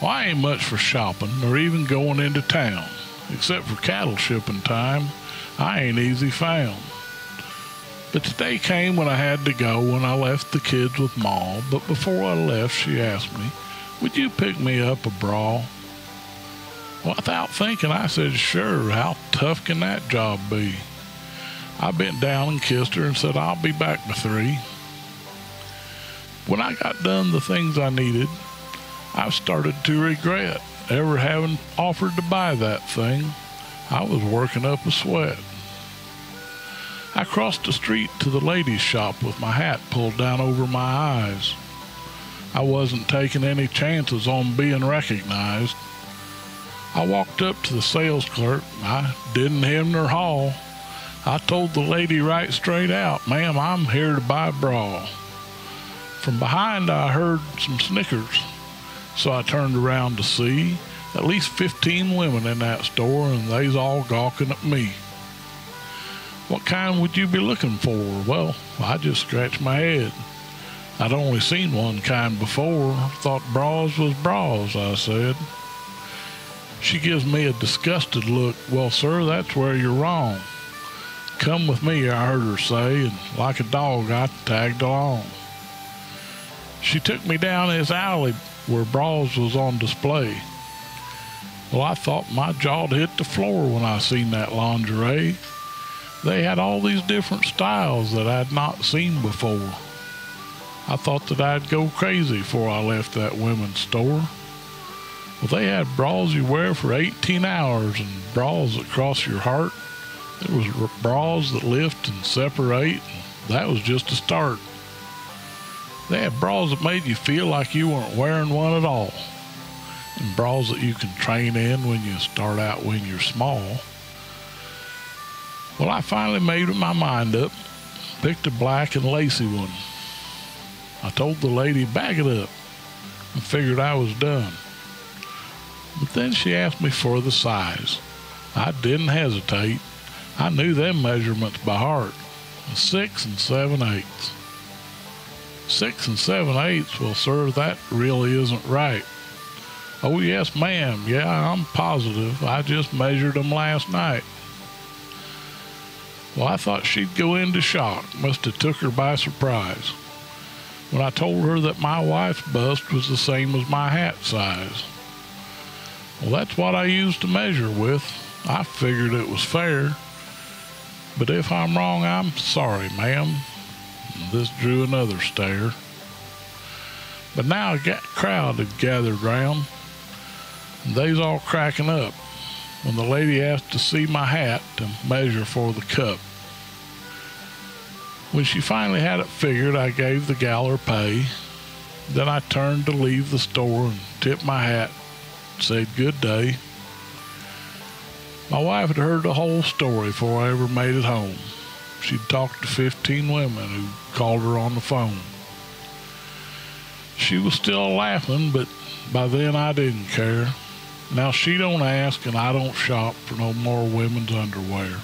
Well, I ain't much for shopping or even going into town. Except for cattle shipping time, I ain't easy found. But today came when I had to go when I left the kids with Ma. But before I left, she asked me, "Would you pick me up a bra?" Well, without thinking, I said, "Sure, how tough can that job be?" I bent down and kissed her and said, "I'll be back by 3. When I got done the things I needed, I started to regret ever having offered to buy that thing. I was working up a sweat. I crossed the street to the ladies' shop with my hat pulled down over my eyes. I wasn't taking any chances on being recognized. I walked up to the sales clerk. I didn't hem nor haw. I told the lady right straight out, "Ma'am, I'm here to buy a bra." From behind I heard some snickers, so I turned around to see at least 15 women in that store, and they's all gawking at me. "What kind would you be looking for?" Well, I just scratched my head. I'd only seen one kind before. Thought bras was bras, I said. She gives me a disgusted look. "Well, sir, that's where you're wrong. Come with me," I heard her say, and like a dog I tagged along. She took me down this alley where bras was on display. Well, I thought my jaw'd hit the floor when I seen that lingerie. They had all these different styles that I'd not seen before. I thought that I'd go crazy before I left that women's store. Well, they had bras you wear for 18 hours and bras that cross your heart. There was bras that lift and separate, and that was just a start. They had bras that made you feel like you weren't wearing one at all, and bras that you can train in when you start out when you're small. Well, I finally made my mind up, picked a black and lacy one. I told the lady, "Bag it up," and figured I was done. But then she asked me for the size. I didn't hesitate. I knew them measurements by heart. 6 7/8. 6 7/8? Well, sir, that really isn't right. "Oh, yes, ma'am. Yeah, I'm positive. I just measured them last night." Well, I thought she'd go into shock. Must have took her by surprise when I told her that my wife's bust was the same as my hat size. Well, that's what I used to measure with. I figured it was fair. But if I'm wrong, I'm sorry, ma'am. This drew another stare. But now a crowd had gathered round, and they's all cracking up when the lady asked to see my hat and measure for the cup. When she finally had it figured, I gave the gal her pay. Then I turned to leave the store and tipped my hat and said good day. My wife had heard the whole story before I ever made it home. She'd talked to 15 women who called her on the phone. She was still laughing, but by then I didn't care. Now she don't ask and I don't shop for no more women's underwear.